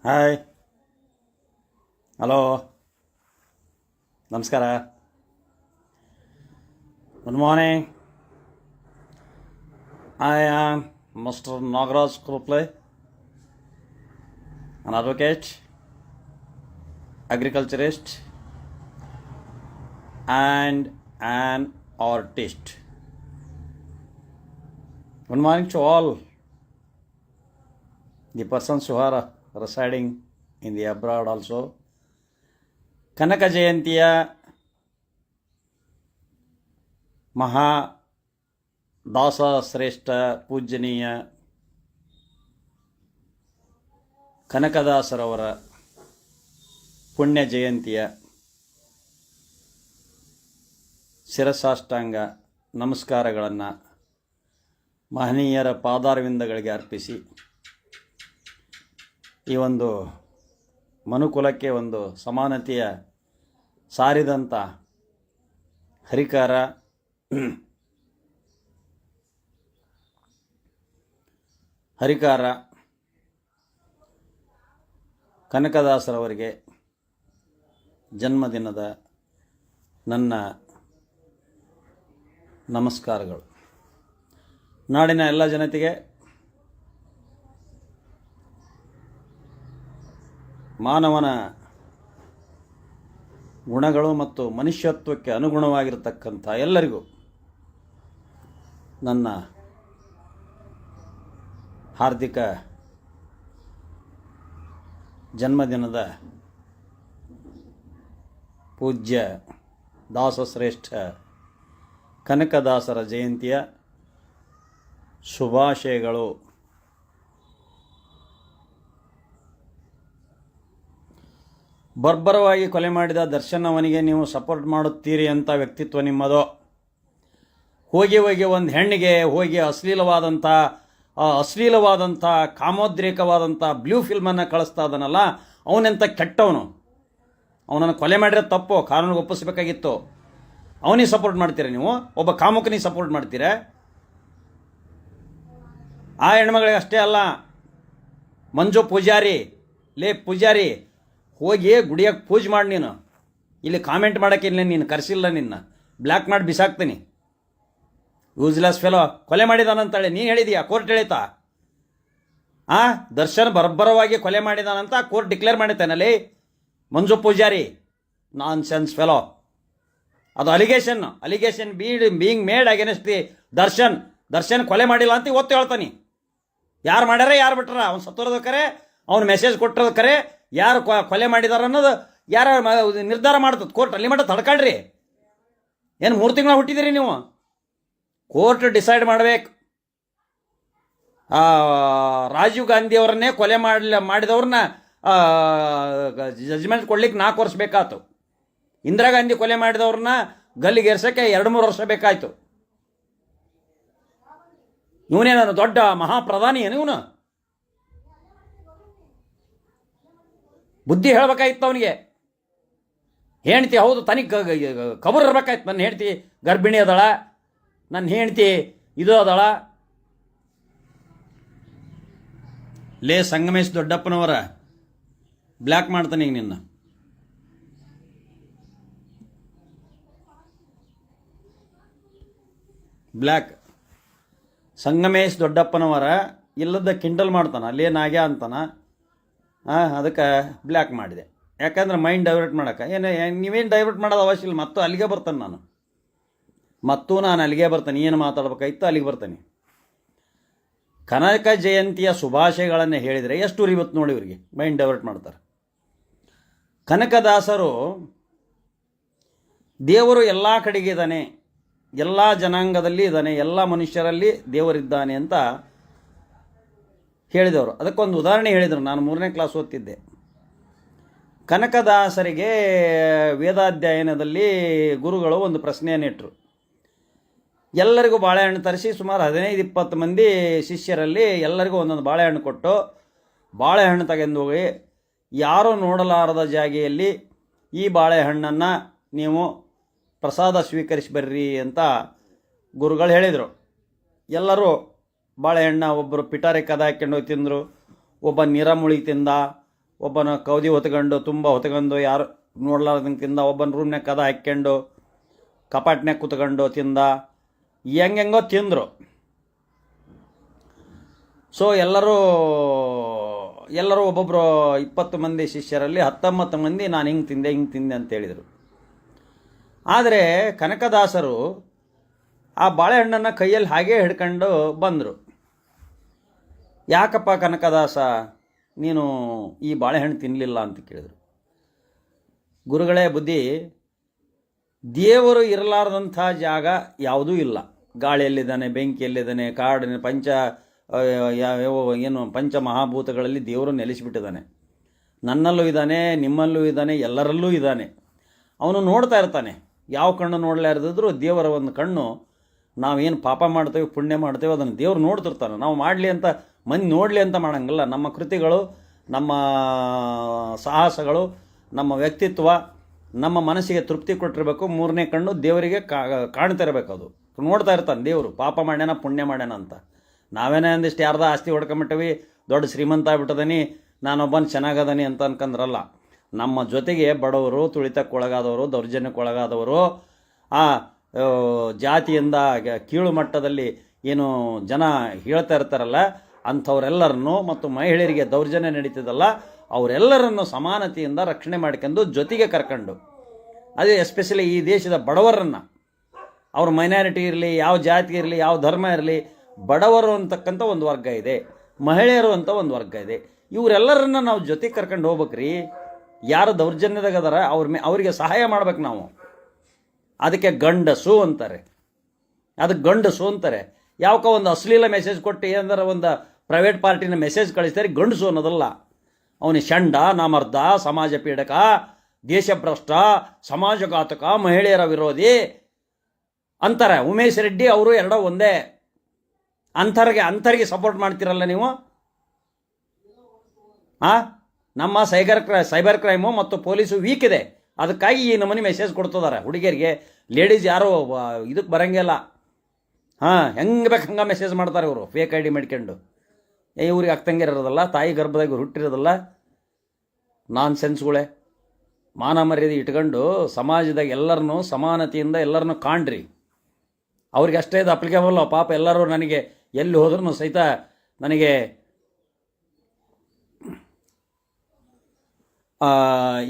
Hi, hello, ನಮಸ್ಕಾರ, good morning. I am mister Nagaraj Kuruple, an advocate, agriculturist, and an artist. Good morning to all the persons who are residing in the abroad also. ಕನಕ ಜಯಂತಿಯ ಮಹಾ ದಾಸ ಶ್ರೇಷ್ಠ ಪೂಜ್ಯನೀಯ ಕನಕದಾಸರವರ ಪುಣ್ಯ ಜಯಂತಿಯ ಶಿರಸಾಷ್ಟಾಂಗ ನಮಸ್ಕಾರಗಳನ್ನು ಮಹನೀಯರ ಪಾದಾರವಿಂದಗಳಿಗೆ ಅರ್ಪಿಸಿ ಈ ಒಂದು ಮನುಕುಲಕ್ಕೆ ಒಂದು ಸಮಾನತೆಯ ಸಾರಿದಂಥ ಹರಿಕಾರ ಕನಕದಾಸರವರಿಗೆ ಜನ್ಮದಿನದ ನನ್ನ ನಮಸ್ಕಾರಗಳು. ನಾಡಿನ ಎಲ್ಲ ಜನತೆಗೆ ಮಾನವನ ಗುಣಗಳು ಮತ್ತು ಮನುಷ್ಯತ್ವಕ್ಕೆ ಅನುಗುಣವಾಗಿರತಕ್ಕಂಥ ಎಲ್ಲರಿಗೂ ನನ್ನ ಹಾರ್ದಿಕ ಜನ್ಮದಿನದ ಪೂಜ್ಯ ದಾಸಶ್ರೇಷ್ಠ ಕನಕದಾಸರ ಜಯಂತಿಯ ಶುಭಾಶಯಗಳು. ಬರ್ಬರವಾಗಿ ಕೊಲೆ ಮಾಡಿದ ದರ್ಶನ್ ಅವನಿಗೆ ನೀವು ಸಪೋರ್ಟ್ ಮಾಡುತ್ತೀರಿ ಅಂತ ವ್ಯಕ್ತಿತ್ವ ನಿಮ್ಮದು. ಹೋಗಿ ಒಂದು ಹೆಣ್ಣಿಗೆ ಹೋಗಿ ಅಶ್ಲೀಲವಾದಂಥ ಕಾಮೋದ್ರೇಕವಾದಂಥ ಬ್ಲೂ ಫಿಲ್ಮನ್ನು ಕಳಿಸ್ತಾ ಇದ್ದಾನಲ್ಲ, ಅವನೆಂಥ ಕೆಟ್ಟವನು. ಅವನನ್ನು ಕೊಲೆ ಮಾಡಿರೋ ತಪ್ಪು, ಕಾನೂನಿಗೆ ಒಪ್ಪಿಸಬೇಕಾಗಿತ್ತು. ಅವನಿಗೆ ಸಪೋರ್ಟ್ ಮಾಡ್ತೀರ ನೀವು? ಒಬ್ಬ ಕಾಮುಕನಿಗೆ ಸಪೋರ್ಟ್ ಮಾಡ್ತೀರ? ಆ ಹೆಣ್ಮಗಳಿಗೆ ಅಷ್ಟೇ ಅಲ್ಲ, ಮಂಜು ಪೂಜಾರಿ, ಪೂಜಾರಿ ಹೋಗಿ ಗುಡಿಯಾಗಿ ಪೂಜೆ ಮಾಡಿ. ನೀನು ಇಲ್ಲಿ ಕಾಮೆಂಟ್ ಮಾಡೋಕ್ಕಿಲ್ಲ, ನೀನು ಕರೆಸಿಲ್ಲ, ನಿನ್ನ ಬ್ಲ್ಯಾಕ್ ಮಾಡಿ ಬಿಸಾಕ್ತೀನಿ. ಯೂಸ್ಲೆಸ್ ಫೆಲೋ, ಕೊಲೆ ಮಾಡಿದಾನಂತೇಳಿ ನೀನು ಹೇಳಿದೀಯಾ? ಕೋರ್ಟ್ ಹೇಳಿತಾ? ದರ್ಶನ್ ಬರ್ಬರವಾಗಿ ಕೊಲೆ ಮಾಡಿದಾನಂತ ಕೋರ್ಟ್ ಡಿಕ್ಲೇರ್ ಮಾಡಿತಾನಲ್ಲಿ ಮಂಜು ಪೂಜಾರಿ. ನಾನ್ ಸೆನ್ಸ್ ಫೆಲೋ. ಅದು allegation being made against the Darshan ಕೊಲೆ ಮಾಡಿಲ್ಲ ಅಂತ ಇವತ್ತು ಹೇಳ್ತಾನೆ. ಯಾರು ಮಾಡ್ಯಾರ ಯಾರು ಬಿಟ್ಟಾರ? ಅವ್ನು ಸತ್ತೋರದ ಕರೆ, ಅವ್ನು ಮೆಸೇಜ್ ಕೊಟ್ಟಿರೋದು ಕರೆ, ಯಾರು ಕೊಲೆ ಮಾಡಿದಾರ ಅನ್ನೋದು ಯಾರು ನಿರ್ಧಾರ ಮಾಡ್ತದೆ ಕೋರ್ಟ್. ಅಲ್ಲಿ ಮಟ್ಟ ತಡ್ಕೊಳ್ರಿ. ಏನು 3 ತಿಂಗಳ ಹುಟ್ಟಿದಿರಿ ನೀವು? ಕೋರ್ಟ್ ಡಿಸೈಡ್ ಮಾಡಬೇಕು. ರಾಜೀವ್ ಗಾಂಧಿ ಅವರನ್ನೇ ಕೊಲೆ ಮಾಡಿದವ್ರನ್ನ ಜಜ್ಮೆಂಟ್ ಕೊಡ್ಲಿಕ್ಕೆ 4 ವರ್ಷ ಬೇಕಾಯ್ತು. ಇಂದಿರಾ ಗಾಂಧಿ ಕೊಲೆ ಮಾಡಿದವ್ರನ್ನ ಗಲ್ಲಿಗೇರ್ಸೋಕ್ಕೆ 2-3 ವರ್ಷ ಬೇಕಾಯ್ತು. ಇವನೇನು ದೊಡ್ಡ ಮಹಾಪ್ರಧಾನಿ ಏನು ಇವನು? ಬುದ್ಧಿ ಹೇಳ್ಬೇಕಾಯ್ತು ಅವನಿಗೆ. ಹೆಂಡ್ತಿ ಹೌದು ತನಿಗೆ ಕಬರ್ ಇರ್ಬೇಕಾಯ್ತು. ನನ್ನ ಹೆಂಡ್ತಿ ಗರ್ಭಿಣಿ ಅದಳ, ನನ್ನ ಹೆಂಡ್ತಿ ಇದು ಅದಳ. ಸಂಗಮೇಶ್ ದೊಡ್ಡಪ್ಪನವರ ಬ್ಲ್ಯಾಕ್ ಮಾಡ್ತಾನೆ ಈಗ ನಿನ್ನ. ಬ್ಲ್ಯಾಕ್ ಸಂಗಮೇಶ್ ದೊಡ್ಡಪ್ಪನವರ ಇಲ್ಲದ ಕಿಂಡಲ್ ಮಾಡ್ತಾನೆ. ನಾಗ್ಯ ಅಂತಾನ. ಅದಕ್ಕೆ ಬ್ಲ್ಯಾಕ್ ಮಾಡಿದೆ. ಯಾಕಂದ್ರೆ ಮೈಂಡ್ ಡೈವರ್ಟ್ ಮಾಡೋಕೆ. ನೀವೇನು ಡೈವರ್ಟ್ ಮಾಡೋದು ಅವಶ್ಯ ಇಲ್ಲ. ಮತ್ತು ಅಲ್ಲಿಗೆ ಬರ್ತಾನೆ ನಾನು ಅಲ್ಲಿಗೆ ಬರ್ತಾನೆ. ಏನು ಮಾತಾಡ್ಬೇಕಾಯ್ತು ಅಲ್ಲಿಗೆ ಬರ್ತಾನೆ. ಕನಕ ಜಯಂತಿಯ ಶುಭಾಶಯಗಳನ್ನು ಹೇಳಿದರೆ ಎಷ್ಟು ಉರಿಯುತ್ತೆ ನೋಡಿ ಇವರಿಗೆ. ಮೈಂಡ್ ಡೈವರ್ಟ್ ಮಾಡ್ತಾರೆ. ಕನಕದಾಸರು ದೇವರು ಎಲ್ಲ ಕಡೆಗೆ ಇದ್ದಾನೆ, ಎಲ್ಲ ಜನಾಂಗದಲ್ಲಿ ಇದ್ದಾನೆ, ಎಲ್ಲ ಮನುಷ್ಯರಲ್ಲಿ ದೇವರಿದ್ದಾನೆ ಅಂತ ಹೇಳಿದವರು. ಅದಕ್ಕೊಂದು ಉದಾಹರಣೆ ಹೇಳಿದರು. ನಾನು 3ನೇ ಕ್ಲಾಸ್ ಓದ್ತಿದ್ದೆ. ಕನಕದಾಸರಿಗೆ ವೇದಾಧ್ಯಯನದಲ್ಲಿ ಗುರುಗಳು ಒಂದು ಪ್ರಶ್ನೆಯನ್ನು ಇಟ್ಟರು. ಎಲ್ಲರಿಗೂ ಬಾಳೆಹಣ್ಣು ತರಿಸಿ ಸುಮಾರು 15-20 ಮಂದಿ ಶಿಷ್ಯರಲ್ಲಿ ಎಲ್ಲರಿಗೂ ಒಂದೊಂದು ಬಾಳೆಹಣ್ಣು ಕೊಟ್ಟು, ಬಾಳೆಹಣ್ಣು ತೆಗೆದು ಹೋಗಿ ಯಾರೂ ನೋಡಲಾರದ ಜಾಗೆಯಲ್ಲಿ ಈ ಬಾಳೆಹಣ್ಣನ್ನು ನೀವು ಪ್ರಸಾದ ಸ್ವೀಕರಿಸಿ ಬರ್ರಿ ಅಂತ ಗುರುಗಳು ಹೇಳಿದರು. ಎಲ್ಲರೂ ಬಾಳೆಹಣ್ಣು ಒಬ್ಬರು ಪಿಟಾರೆ ಕದ ಹಾಕ್ಕೊಂಡು ಹೋಗಿ ತಿಂದರು, ಒಬ್ಬ ನಿರಮುಳಿ ತಿಂದ, ಒಬ್ಬನ ಕೌದಿ ಹೊತ್ಕೊಂಡು ತುಂಬ ಹೊತ್ಕೊಂಡು ಯಾರು ನೋಡ್ಲಾರ್ದಂಗೆ ತಿಂದ, ಒಬ್ಬನ ರೂಮ್ನಾಗ ಕದ ಹಾಕ್ಕೊಂಡು ಕಪಾಟ್ನಾಗ ಕೂತ್ಕೊಂಡು ತಿಂದ, ಹೆಂಗೆಂಗೋ ತಿಂದರು. ಸೊ ಎಲ್ಲರೂ ಒಬ್ಬೊಬ್ಬರು 20 ಮಂದಿ ಶಿಷ್ಯರಲ್ಲಿ 19 ಮಂದಿ ನಾನು ಹಿಂಗೆ ತಿಂದೆ ಅಂತ ಹೇಳಿದರು. ಆದರೆ ಕನಕದಾಸರು ಆ ಬಾಳೆಹಣ್ಣನ್ನು ಕೈಯಲ್ಲಿ ಹಾಗೇ ಹಿಡ್ಕೊಂಡು ಬಂದರು. ಯಾಕಪ್ಪ ಕನಕದಾಸ ನೀನು ಈ ಬಾಳೆಹಣ್ಣು ತಿನ್ನಲಿಲ್ಲ ಅಂತ ಕೇಳಿದರು. ಗುರುಗಳೇ ಬುದ್ಧಿ, ದೇವರು ಇರಲಾರ್ದಂಥ ಜಾಗ ಯಾವುದೂ ಇಲ್ಲ. ಗಾಳಿಯಲ್ಲಿದ್ದಾನೆ, ಬೆಂಕಿಯಲ್ಲಿದ್ದಾನೆ, ಕಾಡಿನ ಪಂಚಮಹಾಭೂತಗಳಲ್ಲಿ ದೇವರು ನೆಲೆಸಿಬಿಟ್ಟಿದ್ದಾನೆ. ನನ್ನಲ್ಲೂ ಇದ್ದಾನೆ, ನಿಮ್ಮಲ್ಲೂ ಇದ್ದಾನೆ, ಎಲ್ಲರಲ್ಲೂ ಇದ್ದಾನೆ. ಅವನು ನೋಡ್ತಾ ಇರ್ತಾನೆ. ಯಾವ ಕಣ್ಣು ನೋಡಲಾರದಿದ್ರೂ ದೇವರ ಒಂದು ಕಣ್ಣು, ನಾವೇನು ಪಾಪ ಮಾಡ್ತೇವೆ ಪುಣ್ಯ ಮಾಡ್ತೇವೆ ಅದನ್ನು ದೇವರು ನೋಡ್ತಿರ್ತಾನೆ. ನಾವು ಮಾಡಲಿ ಅಂತ ಮಂದಿ ನೋಡಲಿ ಅಂತ ಮಾಡಂಗಿಲ್ಲ. ನಮ್ಮ ಕೃತಿಗಳು, ನಮ್ಮ ಸಾಹಸಗಳು, ನಮ್ಮ ವ್ಯಕ್ತಿತ್ವ ನಮ್ಮ ಮನಸ್ಸಿಗೆ ತೃಪ್ತಿ ಕೊಟ್ಟಿರಬೇಕು. ಮೂರನೇ ಕಣ್ಣು ದೇವರಿಗೆ ಕಾಣ್ತಿರ್ಬೇಕು. ಅದು ನೋಡ್ತಾ ಇರ್ತಾನೆ ದೇವರು, ಪಾಪ ಮಾಡ್ಯಾನ ಪುಣ್ಯ ಮಾಡ್ಯಾನ ಅಂತ. ನಾವೇನೇ ಅಂದಿಷ್ಟು ಯಾರ್ದ ಆಸ್ತಿ ಹೊಡ್ಕೊಂಬಿಟ್ಟವಿ, ದೊಡ್ಡ ಶ್ರೀಮಂತ ಆಗ್ಬಿಟ್ಟದನಿ, ನಾನೊಬ್ಬನ ಚೆನ್ನಾಗದನಿ ಅಂತ ಅನ್ಕಂದ್ರಲ್ಲ. ನಮ್ಮ ಜೊತೆಗೆ ಬಡವರು, ತುಳಿತಕ್ಕೊಳಗಾದವರು, ದೌರ್ಜನ್ಯಕ್ಕೊಳಗಾದವರು, ಆ ಜಾತಿಯಿಂದ ಕೀಳು ಮಟ್ಟದಲ್ಲಿ ಏನು ಜನ ಹೇಳ್ತಾ ಇರ್ತಾರಲ್ಲ ಅಂಥವರೆಲ್ಲರನ್ನು, ಮತ್ತು ಮಹಿಳೆಯರಿಗೆ ದೌರ್ಜನ್ಯ ನಡೀತದಲ್ಲ ಅವರೆಲ್ಲರನ್ನು ಸಮಾನತೆಯಿಂದ ರಕ್ಷಣೆ ಮಾಡ್ಕೊಂಡು ಜೊತೆಗೆ ಕರ್ಕೊಂಡು, ಅದೇ ಎಸ್ಪೆಷಲಿ ಈ ದೇಶದ ಬಡವರನ್ನು, ಅವ್ರ ಮೈನಾರಿಟಿ ಇರಲಿ, ಯಾವ ಜಾತಿ ಇರಲಿ, ಯಾವ ಧರ್ಮ ಇರಲಿ, ಬಡವರು ಅಂತಕ್ಕಂಥ ಒಂದು ವರ್ಗ ಇದೆ, ಮಹಿಳೆಯರು ಅಂತ ಒಂದು ವರ್ಗ ಇದೆ. ಇವರೆಲ್ಲರನ್ನ ನಾವು ಜೊತೆಗೆ ಕರ್ಕೊಂಡು ಹೋಗ್ಬೇಕ್ರಿ. ಯಾರು ದೌರ್ಜನ್ಯದಾಗ ಅದಾರ ಅವರಿಗೆ ಸಹಾಯ ಮಾಡ್ಬೇಕು ನಾವು. ಅದಕ್ಕೆ ಗಂಡಸು ಅಂತಾರೆ. ಅದಕ್ಕೆ ಗಂಡಸು ಅಂತಾರೆ. ಯಾವಕ್ಕ ಒಂದು ಅಶ್ಲೀಲ ಮೆಸೇಜ್ ಕೊಟ್ಟು ಏನಂದ್ರೆ ಒಂದು ಪ್ರೈವೇಟ್ ಪಾರ್ಟಿನ ಮೆಸೇಜ್ ಕಳಿಸ್ತಾರೆ, ಗಂಡಸು ಅನ್ನೋದಲ್ಲ. ಅವನಿಗೆ ಷಂಡ, ನಾಮರ್ದ, ಸಮಾಜ ಪೀಡಕ, ದೇಶಭ್ರಷ್ಟ, ಸಮಾಜಘಾತಕ, ಮಹಿಳೆಯರ ವಿರೋಧಿ ಅಂತಾರೆ. ಉಮೇಶ್ ರೆಡ್ಡಿ ಅವರು ಎರಡೋ ಒಂದೇ. ಅಂಥವ್ರಿಗೆ ಸಪೋರ್ಟ್ ಮಾಡ್ತಿರಲ್ಲ ನೀವು. ನಮ್ಮ ಸೈಬರ್ ಕ್ರೈಮು ಮತ್ತು ಪೊಲೀಸು ವೀಕ್ ಇದೆ, ಅದಕ್ಕಾಗಿ ಈ ನಮೂನಿ ಮೆಸೇಜ್ ಕೊಡ್ತಿದ್ದಾರೆ ಹುಡುಗಿಯರಿಗೆ. ಲೇಡೀಸ್ ಯಾರು ಇದಕ್ಕೆ ಬರಂಗಿಲ್ಲ. ಹೆಂಗೆ ಬೇಕು ಹಂಗೆ ಮೆಸೇಜ್ ಮಾಡ್ತಾರೆ ಇವರು, ಫೇಕ್ ID ಮಾಡ್ಕೊಂಡು. ಇವ್ರಿಗೆ ಅಕ್ಕಂಗಿರೋದಲ್ಲ, ತಾಯಿ ಗರ್ಭದಾಗ ಇವ್ರು ಹುಟ್ಟಿರೋದಲ್ಲ. ನಾನ್ ಸೆನ್ಸ್ಗಳೇ. ಮಾನ ಮರ್ಯಾದೆ ಇಟ್ಕೊಂಡು ಸಮಾಜದಾಗ ಎಲ್ಲರನ್ನೂ ಸಮಾನತೆಯಿಂದ ಎಲ್ಲರನ್ನೂ ಕಾಣ್ರಿ. ಅವ್ರಿಗೆ ಅಷ್ಟೇ ಇದು ಅಪ್ಲಿಕೇಬಲ್. ಪಾಪ ಎಲ್ಲರೂ ನನಗೆ ಎಲ್ಲಿ ಹೋದ್ರೂ ಸಹಿತ ನನಗೆ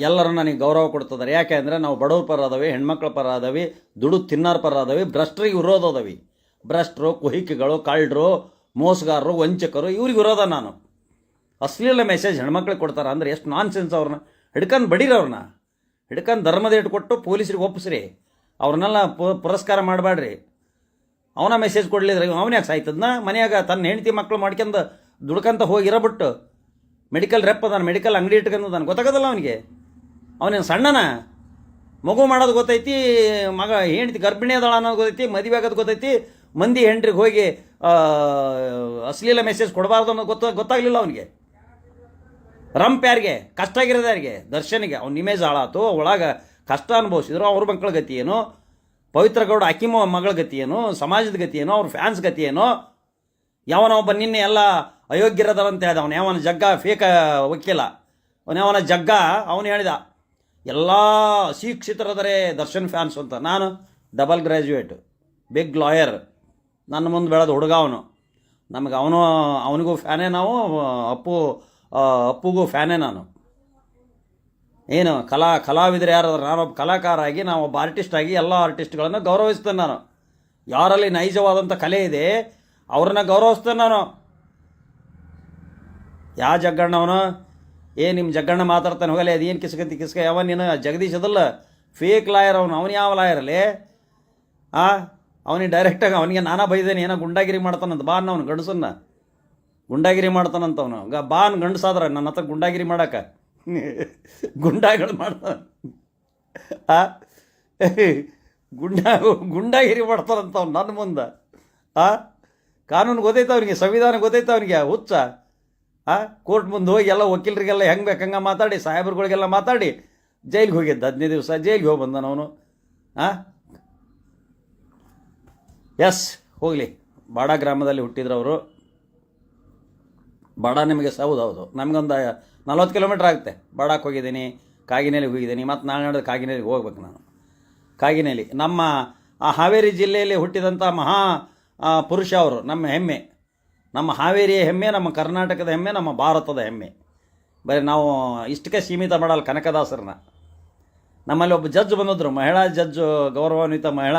ಎಲ್ಲರೂ ನನಗೆ ಗೌರವ ಕೊಡ್ತಿದ್ದಾರೆ. ಯಾಕೆ ಅಂದರೆ ನಾವು ಬಡವ್ರ ಪರ ಅದಾವೆ, ಹೆಣ್ಮಕ್ಳ ಪರ ಅದಾವೆ, ದುಡ್ಡು ತಿನ್ನಾರ ಪರ ಅದಾವೆ, ಭ್ರಷ್ಟರಿಗೆ ವಿರೋಧ ಅದಾವೆ. ಭ್ರಷ್ಟರು, ಕುಹಿಕಿಗಳು, ಕಳ್ಳರು, ಮೋಸಗಾರರು, ವಂಚಕರು ಇವ್ರಿಗೆ ವಿರೋಧ ನಾನು. ಅಶ್ಲೀಲ ಮೆಸೇಜ್ ಹೆಣ್ಮಕ್ಳಿಗೆ ಕೊಡ್ತಾರೆ ಅಂದರೆ ಎಷ್ಟು ನಾನ್ ಸೆನ್ಸ್. ಅವ್ರನ್ನ ಹಿಡ್ಕೊಂಡು ಬಡೀರಿ, ಅವ್ರನ್ನ ಹಿಡ್ಕೊಂಡು ಧರ್ಮದ ಇಟ್ಕೊಟ್ಟು ಪೊಲೀಸರಿಗೆ ಒಪ್ಪಿಸ್ರಿ. ಅವ್ರನ್ನೆಲ್ಲ ಪುರಸ್ಕಾರ ಮಾಡಬೇಡ್ರಿ. ಅವನ ಮೆಸೇಜ್ ಕೊಡಲಿದ್ರೆ ಅವನ್ಯಾಕೆ ಸಾಯ್ತದನ್ನ. ಮನೆಯಾಗ ತನ್ನ ಹೆಂಡತಿ ಮಕ್ಕಳು ಮಾಡ್ಕೊಂಡು ದುಡ್ಕಂತ ಹೋಗಿರಬಿಟ್ಟು ಮೆಡಿಕಲ್ ರೆಪ್ ಅದಾನ, ಮೆಡಿಕಲ್ ಅಂಗಡಿ ಇಟ್ಕೊಂಡದಾನ, ಗೊತ್ತಾಗೋದಲ್ಲ ಅವನಿಗೆ. ಅವನೇನು ಸಣ್ಣನ? ಮಗು ಮಾಡೋದು ಗೊತ್ತೈತಿ, ಮಗ ಹೆಂಡತಿ ಗರ್ಭಿಣಿ ಅದಾಳ ಅನ್ನೋದು ಗೊತ್ತೈತಿ, ಮದುವೆ ಆಗೋದು ಗೊತ್ತೈತಿ, ಮಂದಿ ಹೆಂಡ್ರಿಗೆ ಹೋಗಿ ಅಶ್ಲೀಲ ಮೆಸೇಜ್ ಕೊಡಬಾರ್ದು ಅನ್ನೋದು ಗೊತ್ತಾಗಲಿಲ್ಲ ಅವನಿಗೆ. ರಂಪ್ ಯಾರಿಗೆ? ಕಷ್ಟ ಆಗಿರೋದು ಯಾರಿಗೆ? ದರ್ಶನಿಗೆ. ಅವ್ನ ಇಮೇಜ್ ಹಾಳಾತು, ಒಳಗೆ ಕಷ್ಟ ಅನುಭವಿಸಿದ್ರು. ಅವ್ರ ಮಕ್ಕಳ ಗತಿ ಏನು? ಪವಿತ್ರ ಗೌಡ ಅಕ್ಕಿಮ ಮಗಳ ಗತಿ ಏನು? ಸಮಾಜದ ಗತಿ ಏನು? ಅವ್ರ ಫ್ಯಾನ್ಸ್ ಗತಿ ಏನು? ಯಾವನ ಒಬ್ಬ ನಿನ್ನೆ ಎಲ್ಲ ಅಯೋಗ್ಯರದವಂತ ಹೇಳ್ದ. ಅವನು ಯಾವನ ಜಗ್ಗ ಫೇಕ್ ವಕೀಲ, ಅವನ ಜಗ್ಗ ಅವನು ಹೇಳಿದ ಎಲ್ಲ ಅಶಿಕ್ಷಿತರದರೆ ದರ್ಶನ್ ಫ್ಯಾನ್ಸ್ ಅಂತ. ನಾನು ಡಬಲ್ ಗ್ರ್ಯಾಜುಯೇಟ್, ಬಿಗ್ ಲಾಯರ್, ನನ್ನ ಮುಂದೆ ಬೆಳೆದ ಹುಡುಗ ಅವನು. ನಮಗೆ ಅವನಿಗೂ ಫ್ಯಾನೇ ನಾವು, ಅಪ್ಪುಗೂ ಫ್ಯಾನೇ ನಾನು. ಏನು ಕಲಾವಿದರು ಯಾರಾದ್ರು, ನಾನೊಬ್ಬ ಕಲಾಕಾರ ಆಗಿ, ನಾವೊಬ್ಬ ಆರ್ಟಿಸ್ಟ್ ಆಗಿ ಎಲ್ಲ ಆರ್ಟಿಸ್ಟ್ಗಳನ್ನು ಗೌರವಿಸ್ತೇನೆ ನಾನು. ಯಾರಲ್ಲಿ ನೈಜವಾದಂಥ ಕಲೆ ಇದೆ ಅವ್ರನ್ನ ಗೌರವಿಸ್ತೇನೆ ನಾನು. ಯಾವ ಜಗ್ಗಣ್ಣವನು? ನಿಮ್ಮ ಜಗ್ಗಣ್ಣ ಮಾತಾಡ್ತಾನೆ ಹೋಗಲ್ಲ, ಅದೇನು ಕಿಸ್ಕ ಯಾವ ನೀನು ಜಗದೀಶ್ ಅದಲ್ಲ, ಫೇಕ್ ಲಾಯರ್ ಅವನು ಯಾವ ಲಾಯರಲ್ಲಿ? ಅವನಿಗೆ ಡೈರೆಕ್ಟಾಗಿ ಅವನಿಗೆ ನಾನಾ ಬೈದೇನೆ, ಏನೋ ಗುಂಡಾಗಿರಿ ಮಾಡ್ತಾನಂತ. ಬಾ ಅವನು ಗಂಡಸನ್ನ ಗುಂಡಾಗಿರಿ ಮಾಡ್ತಾನಂತವನು. ಬಾ ಗಂಡಸಾದ್ರೆ ನನ್ನ ಹತ್ರ ಗುಂಡಾಗಿರಿ ಮಾಡಕ್ಕೆ ಗುಂಡಾಗಳು ಮಾಡ್ತಾನೆ. ಗುಂಡಾಗಿರಿ ಮಾಡ್ತಾನಂತ ಅವ್ನು ನನ್ನ ಮುಂದೆ. ಕಾನೂನು ಗೊತ್ತೈತೆ ಅವನಿಗೆ, ಸಂವಿಧಾನ ಗೊತ್ತೈತೆ ಅವನಿಗೆ. ಹುಚ್ಚ ಕೋರ್ಟ್ ಮುಂದೆ ಹೋಗಿ ಎಲ್ಲ ವಕೀಲರಿಗೆಲ್ಲ ಹೆಂಗೆ ಬೇಕು ಹಂಗೆ ಮಾತಾಡಿ, ಸಾಹೇಬ್ರುಗಳಿಗೆಲ್ಲ ಮಾತಾಡಿ ಜೈಲಿಗೆ ಹೋಗಿದ್ದ. 15 ದಿವಸ ಜೈಲಿಗೆ ಹೋಗಿ ಬಂದಾನ ಅವನು. ಎಸ್, ಹೋಗಲಿ. ಬಾಡ ಗ್ರಾಮದಲ್ಲಿ ಹುಟ್ಟಿದ್ರು ಅವರು. ಬಾಡ ನಿಮಗೆ ಹೌದು ನಮಗೊಂದು 40 ಕಿಲೋಮೀಟ್ರ್ ಆಗುತ್ತೆ. ಬಾಡಕ್ಕೆ ಹೋಗಿದ್ದೀನಿ, ಕಾಗಿನೆಲೆಗೆ ಹೋಗಿದ್ದೀನಿ, ಮತ್ತು ನಾಳೆ ನಡೆದು ಕಾಗಿನೆಲೆಗೆ ಹೋಗ್ಬೇಕು ನಾನು. ಕಾಗಿನೆಲೆ ನಮ್ಮ ಹಾವೇರಿ ಜಿಲ್ಲೆಯಲ್ಲಿ ಹುಟ್ಟಿದಂಥ ಮಹಾ ಪುರುಷ ಅವರು, ನಮ್ಮ ಹೆಮ್ಮೆ, ನಮ್ಮ ಹಾವೇರಿಯ ಹೆಮ್ಮೆ, ನಮ್ಮ ಕರ್ನಾಟಕದ ಹೆಮ್ಮೆ, ನಮ್ಮ ಭಾರತದ ಹೆಮ್ಮೆ. ಬರೀ ನಾವು ಇಷ್ಟಕ್ಕೆ ಸೀಮಿತ ಮಾಡಲ್ಲ ಕನಕದಾಸರನ್ನ. ನಮ್ಮಲ್ಲಿ ಒಬ್ಬ ಜಡ್ಜ್ ಬಂದಿದ್ರು, ಮಹಿಳಾ ಜಡ್ಜ್, ಗೌರವಾನ್ವಿತ ಮಹಿಳಾ